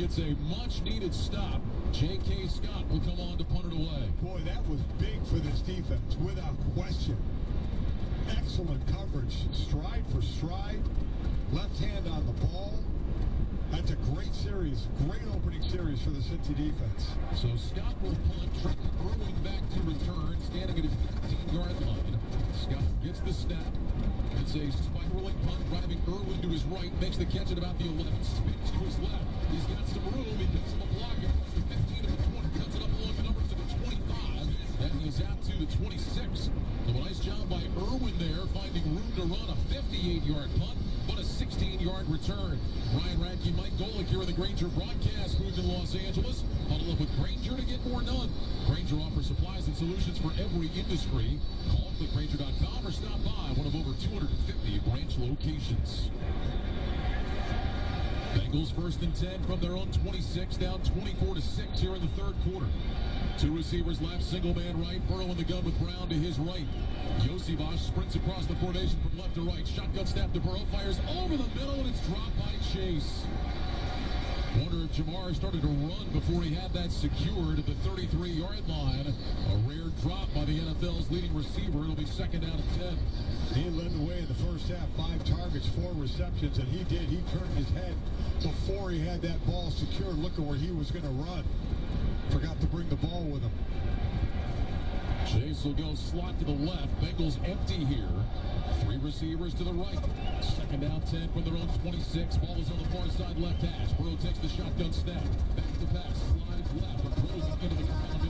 gets a much-needed stop. J.K. Scott will come on to punt it away. Boy, that was big for this defense, without question. Excellent coverage, stride for stride, left hand on the ball. That's a great series, great opening series for the Cincy defense. So Scott will punt, Trenton Irwin back to return, standing at his 15-yard line. Scott gets the snap. It's a spiraling punt, driving Irwin to his right, makes the catch at about the 11, spins to his left. He's got some room, he picks him a block across the 15 to the 20, cuts it up along the numbers to the 25, and is out to the 26. So a nice job by Irwin there, finding room to run a 58-yard punt, but a 16-yard return. Ryan Radke, Mike Golick here in the Grainger broadcast booth in Los Angeles. Huddle up with Grainger to get more done. Grainger offers supplies and solutions for every industry. Call Grainger.com or stop by one of over 250 branch locations. Bengals 1st and 10 from their own 26, down 24-6 here in the third quarter. Two receivers left, single man right, Burrow in the gun with Brown to his right. Yosivas sprints across the formation from left to right. Shotgun snap to Burrow, fires over the middle, and it's dropped by Chase. Wonder if Jamar started to run before he had that secured at the 33-yard line. A rare drop by the NFL's leading receiver. It'll be 2nd down and 10. He led the way in the first half, 5 targets, 4 receptions, and he did. He turned his head before he had that ball secured, looking where he was going to run. Forgot to bring the ball with him. Chase will go slot to the left. Bengals empty here. 3 receivers to the right. 2nd down 10 from their own 26. Ball is on the far side left hash. Burrow takes the shotgun snap. Back to pass. Slides left. And throws it into the ground.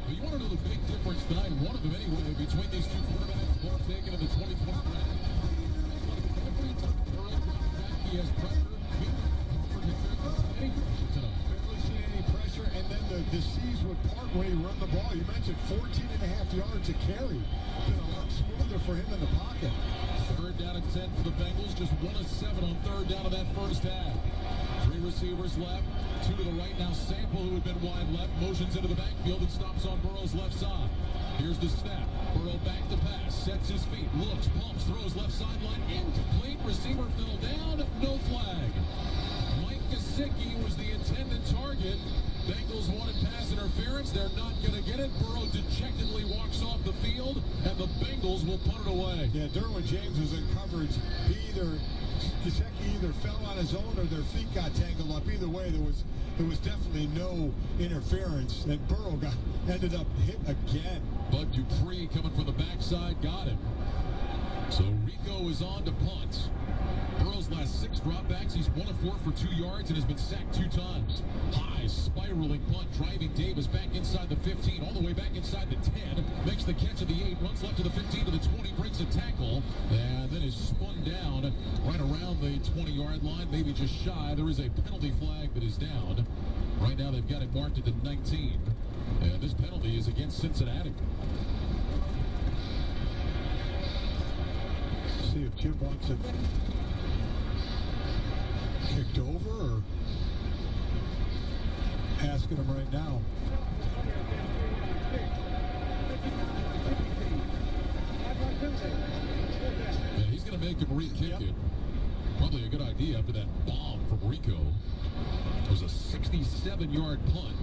But you want to know the big difference tonight, one of them anyway, between these two quarterbacks, ball taken in the 2020 draft. Every time Burrow drops back, he has pressure. Barely seen any pressure, and then the seas would part when he run the ball. You mentioned 14.5 yards a carry. Been a lot smoother for him in the pocket. 3rd down and 10 for the Bengals. Just 1 of 7 on 3rd down of that first half. 3 receivers left. 2 to the right. Now Sample, who had been wide left, motions into the backfield and stops on Burrow's left side. Here's the snap. Burrow back to pass. Sets his feet. Looks. Pumps. Throws left sideline. Incomplete. Receiver fell down. No flag. Gesicki was the intended target. Bengals wanted pass interference. They're not going to get it. Burrow dejectedly walks off the field, and the Bengals will punt it away. Yeah, Derwin James was in coverage. Gesicki either fell on his own or their feet got tangled up. Either way, there was definitely no interference, and Burrow ended up hit again. Bud Dupree coming from the backside got him. So Rico is on to punt. Burrow's last 6 dropbacks, he's 1 of 4 for 2 yards and has been sacked 2 times. High spiraling punt, driving Davis back inside the 15, all the way back inside the 10. Makes the catch at the 8, runs left to the 15 to the 20, breaks a tackle, and then is spun down right around the 20-yard line, maybe just shy. There is a penalty flag that is down. Right now they've got it marked at the 19, and this penalty is against Cincinnati. See if Jim wants it kicked over or asking him right now. Yeah, he's going to make him re-kick it. Probably a good idea after that bomb from Rico. It was a 67-yard punt.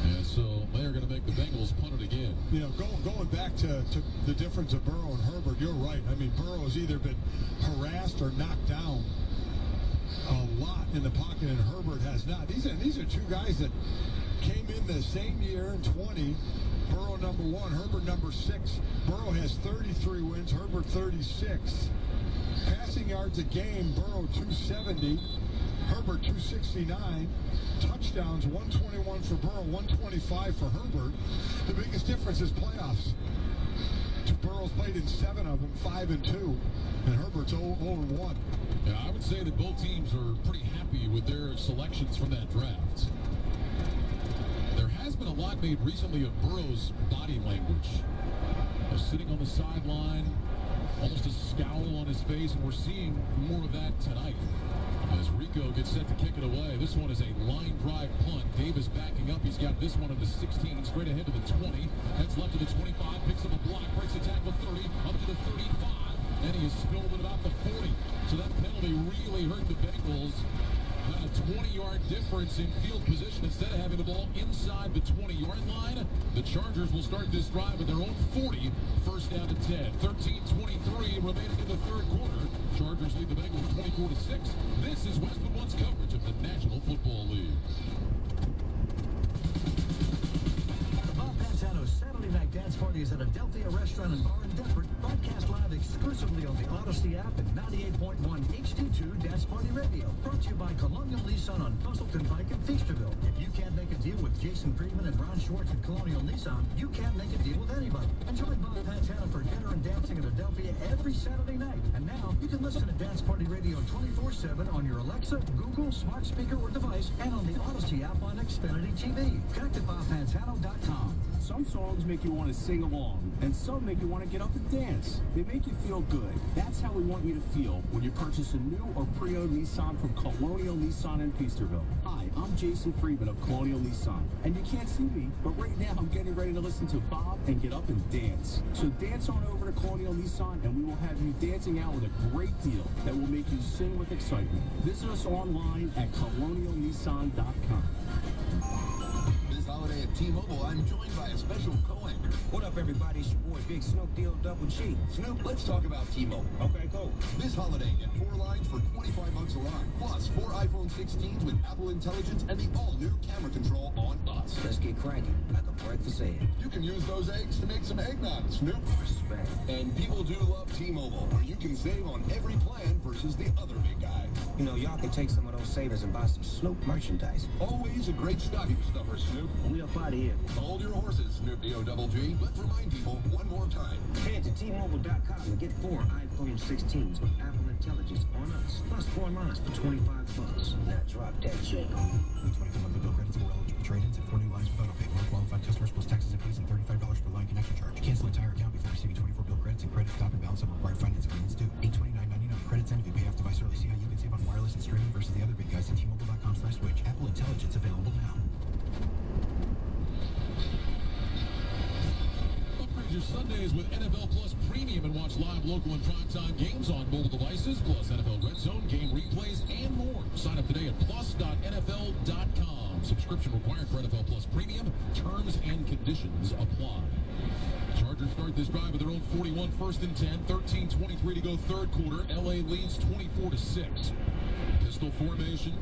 And so they're going to make the Bengals punt it again. You know, going back to the difference of Burrow and Herbert, you're right. I mean, Burrow has either been harassed or knocked down a lot in the pocket, and Herbert has not. These are 2 guys that came in the same year in 20. Burrow number 1, Herbert number 6. Burrow has 33 wins, Herbert 36. Passing yards a game, Burrow 270. Herbert 269. Touchdowns 121 for Burrow, 125 for Herbert. The biggest difference is playoffs. Burrow's played in 7 of them, 5 and 2, and Herbert's 0-1. Yeah, I would say that both teams are pretty happy with their selections from that draft. There has been a lot made recently of Burrow's body language. Sitting on the sideline, almost a scowl on his face, and we're seeing more of that tonight. As Rico gets set to kick it away, this one is a line drive punt. Davis backing up. He's got this one at the 16, straight ahead to the 20. Heads left to the 25, picks up a block, breaks the tackle 30, up to the 35. and he is spilled at about the 40. So that penalty really hurt the Bengals. About a 20-yard difference in field position. Instead of having the ball inside the 20-yard line, the Chargers will start this drive at their own 40. First down and 10. 13-23 remaining in the third quarter. Chargers lead the Bengals 24-6. This is Westwood One's coverage of the National Football League. Saturday night dance party is at Adelphia Restaurant and Bar in Deptford. Broadcast live exclusively on the Odyssey app and 98.1 HD2 Dance Party Radio. Brought to you by Colonial Nissan on Pennsylvania Turnpike in Feasterville. If you can't make a deal with Jason Friedman and Ron Schwartz at Colonial Nissan, you can't make a deal with anybody. Enjoy Bob Pantana for dinner and dancing at Adelphia every Saturday night. And now you can listen to Dance Party Radio 24/7 on your Alexa, Google, smart speaker, or device, and on the Odyssey app on Xfinity TV. Connect to BobPantano.com. Some songs make you want to sing along, and some make you want to get up and dance. They make you feel good. That's how we want you to feel when you purchase a new or pre-owned Nissan from Colonial Nissan in Feasterville. Hi, I'm Jason Friedman of Colonial Nissan, and you can't see me, but right now I'm getting ready to listen to Bob and get up and dance. So dance on over to Colonial Nissan, and we will have you dancing out with a great deal that will make you sing with excitement. Visit us online at colonialnissan.com. Holiday at T-Mobile, I'm joined by a special co-anchor. What up, everybody? It's your boy, Big Snoop Deal Double G. Snoop, let's talk about T-Mobile. Okay, cool. This holiday, get 4 lines for $25 a line, plus 4 iPhone 16s with Apple Intelligence and the all-new camera control on us. Let's get cranky, like a breakfast egg. You can use those eggs to make some eggnog, Snoop. Respect. And people do love T-Mobile, where you can save on every plan versus the other big guy. You know, y'all can take some of those savings and buy some Snoop merchandise. Always a great stocking stuffer, Snoop. We up out of here. Hold your horses, Snoop D-O-double-G. Let's remind people one more time. Head to T-Mobile.com and get 4 iPhone 16s with Apple Intelligence on us, plus 4 lines for $25. Now drop that check. With 22 monthly bill credits and more eligible trade-ins and 4 new lines with autopay. More qualified customers plus taxes and fees and $35 per line connection charge. Cancel entire account before receiving 24 bill credits and credit stop and balance of required finance agreements due. $829.99 credits end if you pay off device early. See how you can save on wireless and streaming versus the other big guys at T-Mobile.com/switch. Apple Intelligence available now. Your Sundays with NFL Plus Premium and watch live local and primetime games on mobile devices, plus NFL Red Zone, game replays, and more. Sign up today at plus.nfl.com. Subscription required for NFL Plus Premium. Terms and conditions apply. Chargers start this drive at their own 41, first and 10. 13-23 to go third quarter. LA leads 24-6. Pistol formation.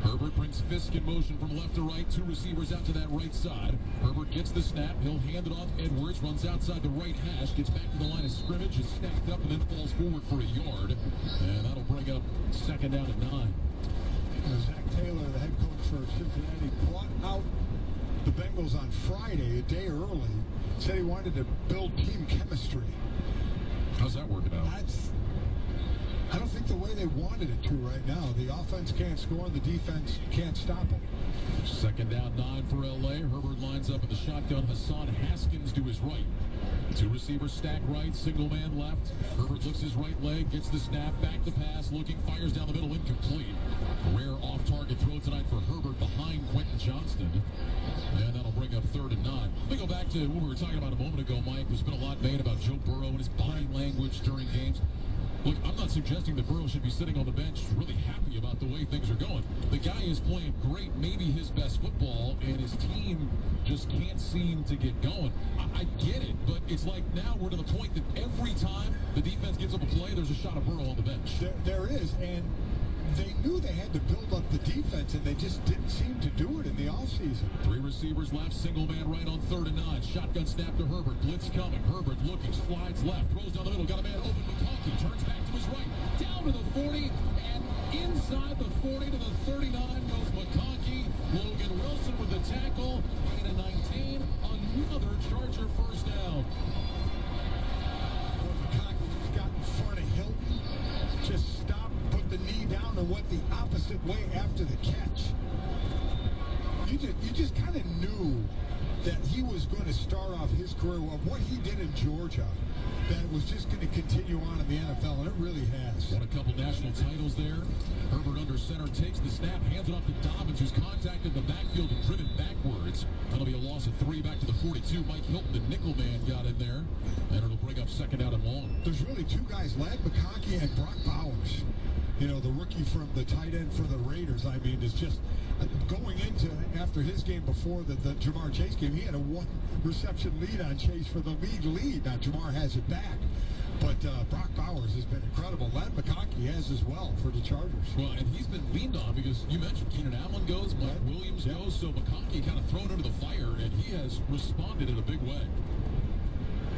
Herbert brings Fisk in motion from left to right. 2 receivers out to that right side. Herbert gets the snap. He'll hand it off. Edwards runs outside the right hash. Gets back to the line of scrimmage. Is stacked up and then falls forward for a yard. And that'll bring up second down and 9. Zach Taylor, the head coach for Cincinnati, brought out the Bengals on Friday, a day early. Said he wanted to build team chemistry. How's that working out? I don't think the way they wanted it to right now. The offense can't score and the defense can't stop them. Second down 9 for LA. Herbert lines up in the shotgun. Hassan Haskins to his right. 2 receivers stack right, single man left. Herbert looks his right leg, gets the snap, back the pass, looking, fires down the middle, incomplete. Rare off-target throw tonight for Herbert behind Quentin Johnston. And that'll bring up third and 9. Let me go back to what we were talking about a moment ago, Mike. There's been a lot made about Joe Burrow and his body language during games. Look, I'm not suggesting that Burrow should be sitting on the bench really happy about the way things are going. The guy is playing great, maybe his best football, and his team just can't seem to get going. I get it, but it's like now we're to the point that every time the defense gets up a play, there's a shot of Burrow on the bench. There is, and they knew they had to build up the defense, and they just didn't seem to do it in the offseason. 3 receivers left, single man right on third and 9. Shotgun snap to Herbert. Blitz coming. Herbert looking, slides left, throws down the middle, got a man open. McConkey turns back to his right, down to the 40, and inside the 40 to the 39 goes McConkey. Logan Wilson with the tackle. 8-19. Another Charger first down. McConkey got in front of Hilton. Just stopped, put the knee down, and went the opposite way after the catch. You just kind of knew that he was going to start off his career of what he did in Georgia, that was just going to continue on in the NFL, and it really has. Won a couple national titles there. Herbert under center takes the snap, hands it off to Dobbins, who's contacted the backfield and driven backwards. That'll be a loss of 3 back to the 42. Mike Hilton, the nickel man, got in there, and it'll bring up second down and long. There's really two guys, Ladd McConkey and Brock Bowers. You know, the rookie from the tight end for the Raiders, I mean, is just going into, after his game before the Jamar Chase game, he had a 1 reception lead on Chase for the league lead. Now, Jamar has it back. But Brock Bowers has been incredible. Ladd McConkey has as well for the Chargers. Well, and he's been leaned on because you mentioned Keenan Allen goes, Mike Williams goes, so McConkey kind of thrown under the fire, and he has responded in a big way.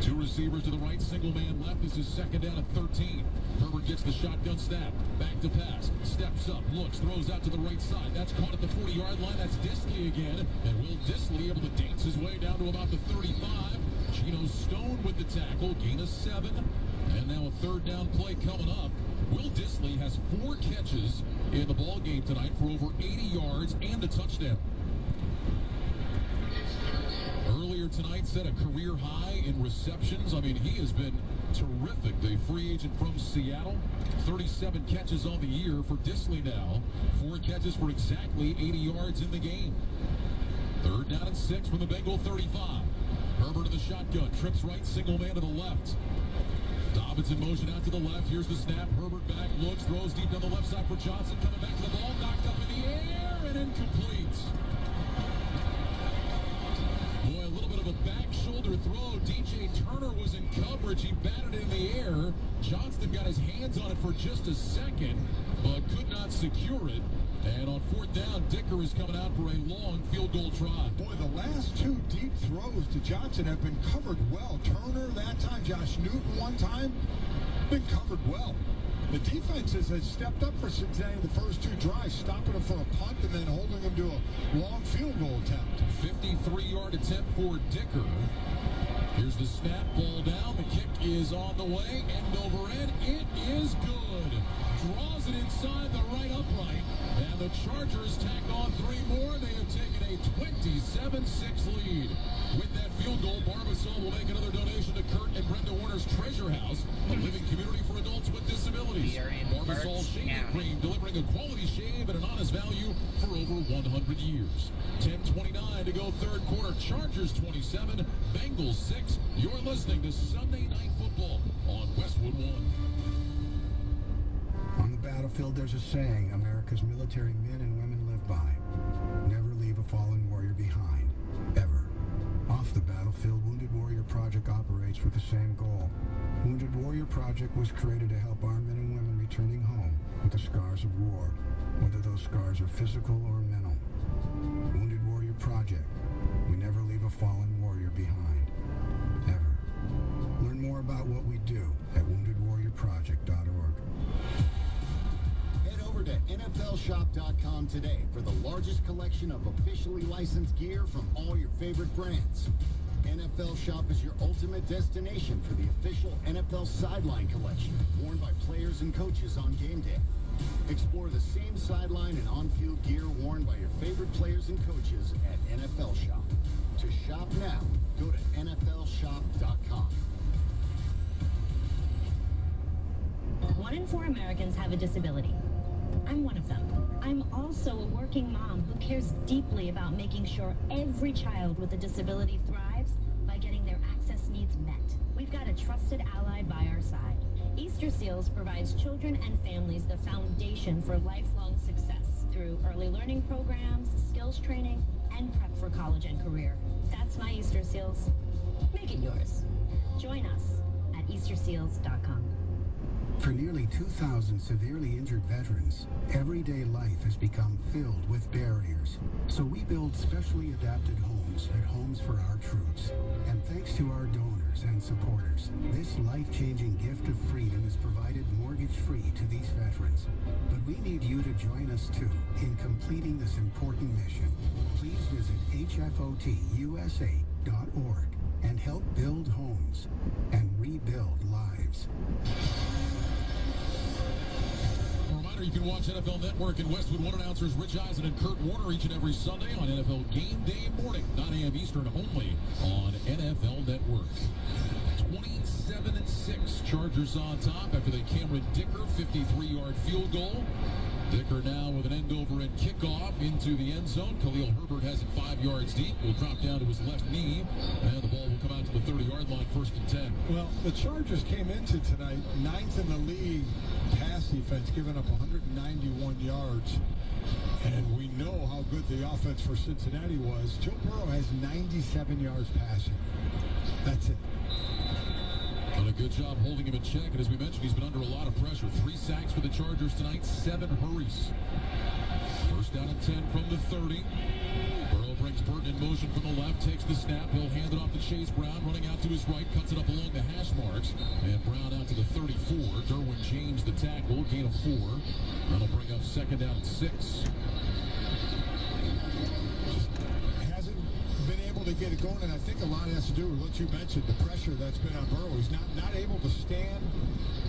2 receivers to the right, single man left. This is second down at 13. Herbert gets the shotgun snap, back to pass, steps up, looks, throws out to the right side. That's caught at the 40-yard line. That's Disley again, and Will Disley able to dance his way down to about the 35. Geno Stone with the tackle, gain of 7, and now a third down play coming up. Will Disley has 4 catches in the ball game tonight for over 80 yards and a touchdown. Earlier tonight set a career high in receptions. I mean, he has been terrific. The free agent from Seattle, 37 catches on the year for Disley now. 4 catches for exactly 80 yards in the game. Third down and 6 from the Bengal 35. Herbert to the shotgun, trips right, single man to the left. Dobbins in motion out to the left. Here's the snap. Herbert back, looks, throws deep down the left side for Johnson. Coming back to the ball, knocked up in the air and incomplete. Boy, a little bit of a back shoulder throw. DJ Turner was in coverage. He batted it in the air. Johnston got his hands on it for just a second, but could not secure it. And on 4th down, Dicker is coming out for a long field goal try. Boy, the last 2 deep throws to Johnson have been covered well. Turner that time, Josh Newton one time, been covered well. The defenses have stepped up for Cincinnati the first 2 drives, stopping them for a punt and then holding them to a long field goal attempt. 53-yard attempt for Dicker. Here's the snap, ball down. The kick is on the way, end over end. It is good. Draws it inside the right upright. And the Chargers tack on 3 more. They have taken a 27-6 lead. With that field goal, Barbasol will make another donation to Kurt and Brenda Warner's Treasure House, a living community for adults with disabilities. Barbasol Shaving Cream, delivering a quality shave at an honest value for over 100 years. 10:29 to go third quarter. Chargers 27, Bengals 6. You're listening to Sunday Night Football on Westwood One. On the battlefield, there's a saying America's military men and women live by. Never leave a fallen warrior behind, ever. Off the battlefield, Wounded Warrior Project operates with the same goal. Wounded Warrior Project was created to help our men and women returning home with the scars of war, whether those scars are physical or mental. Wounded Warrior Project. We never leave a fallen warrior behind, ever. Learn more about what we do at woundedwarriorproject.org. Head over to NFLshop.com today for the largest collection of officially licensed gear from all your favorite brands. NFL Shop is your ultimate destination for the official NFL sideline collection, worn by players and coaches on game day. Explore the same sideline and on-field gear worn by your favorite players and coaches at NFL Shop. To shop now, go to NFLshop.com. 1 in 4 Americans have a disability. I'm one of them. I'm also a working mom who cares deeply about making sure every child with a disability thrives by getting their access needs met. We've got a trusted ally by our side. Easter Seals provides children and families the foundation for lifelong success through early learning programs, skills training, and prep for college and career. That's my Easter Seals. Make it yours. Join us at EasterSeals.com. For nearly 2,000 severely injured veterans, everyday life has become filled with barriers. So we build specially adapted homes at Homes for Our Troops. And thanks to our donors and supporters, this life-changing gift of freedom is provided mortgage-free to these veterans. But we need you to join us too in completing this important mission. Please visit hfotusa.org and help build homes and rebuild lives. reminder, you can watch NFL Network and Westwood One announcers Rich Eisen and Kurt Warner each and every Sunday on NFL Game Day morning, 9 a.m. Eastern, only on NFL Network. 27-6, Chargers on top after the Cameron Dicker 53-yard field goal. Dicker now with an end-over-end kickoff into the end zone. Khalil Herbert has it 5 yards deep. Will drop down to his left knee, and the ball will come out to the 30-yard line, 1st and 10. Well, the Chargers came into tonight 9th in the league pass defense, giving up 191 yards. And we know how good the offense for Cincinnati was. Joe Burrow has 97 yards passing. That's it. Done a good job holding him in check, and as we mentioned, he's been under a lot of pressure. 3 sacks for the Chargers tonight, 7 hurries. 1st down and 10 from the 30. Burrow brings Burton in motion from the left, takes the snap. He'll hand it off to Chase Brown, running out to his right, cuts it up along the hash marks. And Brown out to the 34. Derwin James the tackle, gain of 4. That'll bring up 2nd down and 6. To get it going, and I think a lot has to do with what you mentioned, the pressure that's been on Burrow. He's not able to stand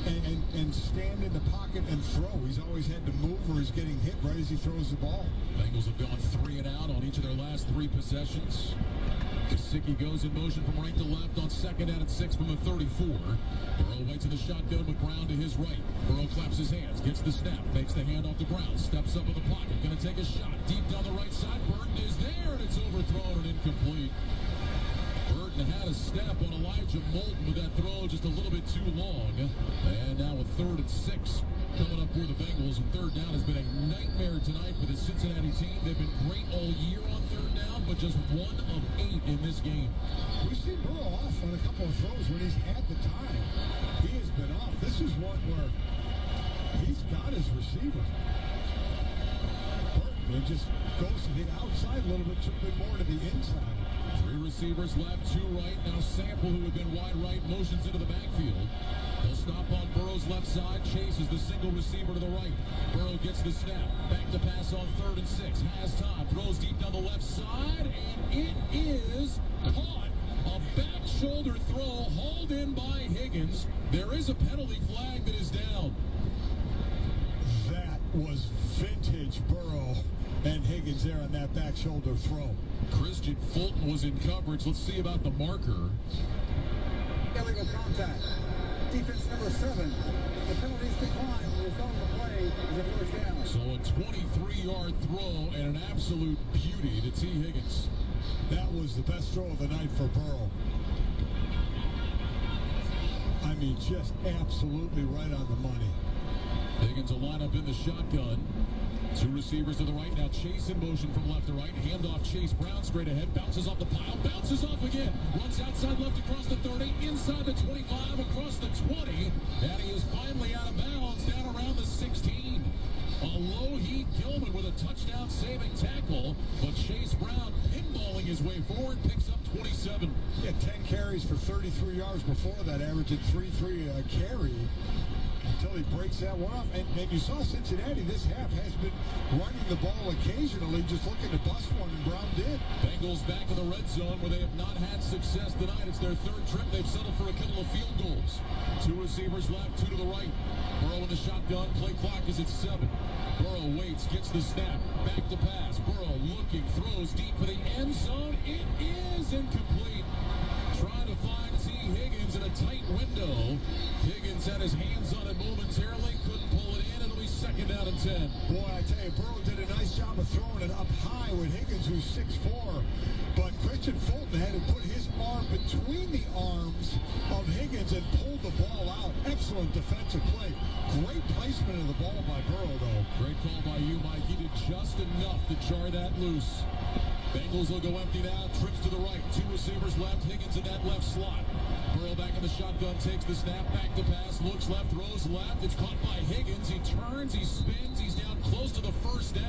and stand in the pocket and throw. He's always had to move, or he's getting hit right as he throws the ball. Bengals have gone 3 and out on each of their last 3 possessions. Gesicki goes in motion from right to left on 2nd down and 6 from the 34. Burrow waits in the shotgun with Brown to his right. Burrow claps his hands, gets the snap, fakes the handoff to Brown, steps up in the pocket, going to take a shot deep down the right side. Burton is there, and it's overthrown and incomplete. Burton had a step on Elijah Moulton with that throw just a little bit too long. And now a 3rd and 6 coming up for the Bengals. And 3rd down has been a nightmare tonight for the Cincinnati team. They've been great all year on 3rd down, but just 1 of 8 in this game. We've seen Burrow off on a couple of throws when he's had the time. He has been off. This is one where he's got his receiver. Burton just goes to the outside a little bit more to the inside. 3 receivers left, 2 right. Now Sample, who had been wide right, motions into the backfield. He'll stop on Burrow's left side. Chase is the single receiver to the right. Burrow gets the snap. Back to pass on 3rd and 6. Has time. Throws deep down the left side. And it is caught. A back shoulder throw hauled in by Higgins. There is a penalty flag that is down. That was vintage Burrow and Higgins there on that back shoulder throw. Christian Fulton was in coverage. Let's see about the marker. Illegal contact. Defense number 7. The penalties decline. The result of the play is a 1st down. So a 23-yard throw and an absolute beauty to T. Higgins. That was the best throw of the night for Burrow. I mean, just absolutely right on the money. Higgins will line up in the shotgun. 2 receivers to the right. Now Chase in motion from left to right. Handoff Chase Brown straight ahead. Bounces off the pile. Bounces off again. Runs outside left across the 30. Inside the 25. Across the 20. And he is finally out of bounds. Down around the 16. Alohi Gilman with a touchdown saving tackle. But Chase Brown pinballing his way forward. Picks up 27. Yeah, 10 carries for 33 yards before that. Averaging 3-3 a carry. Until he breaks that one off. And you saw Cincinnati this half has been running the ball occasionally, just looking to bust one, and Brown did. Bengals back in the red zone where they have not had success tonight. It's their 3rd trip. They've settled for a couple of field goals. 2 receivers left, 2 to the right. Burrow in the shotgun. Play clock is at 7. Burrow waits, gets the snap. Back to pass. Burrow looking, throws deep for the end zone. It is incomplete. Trying to find T. Higgins in a tight window. Higgins had his hands on it momentarily, couldn't pull it in. It'll be 2nd down and 10. Boy, I tell you, Burrow did a nice job of throwing it up high with Higgins, who's 6'4". But Christian Fulton had to put his arm between the arms of Higgins and pulled the ball out. Excellent defensive play. Great placement of the ball by Burrow, though. Great call by you, Mike. He did just enough to jar that loose. Bengals will go empty now. Trips to the right. 2 receivers left. Higgins in that left slot. Burrow back in the shotgun. Takes the snap. Back to pass. Looks left. Throws left. It's caught by Higgins. He turns. He spins. He's down close to the 1st down.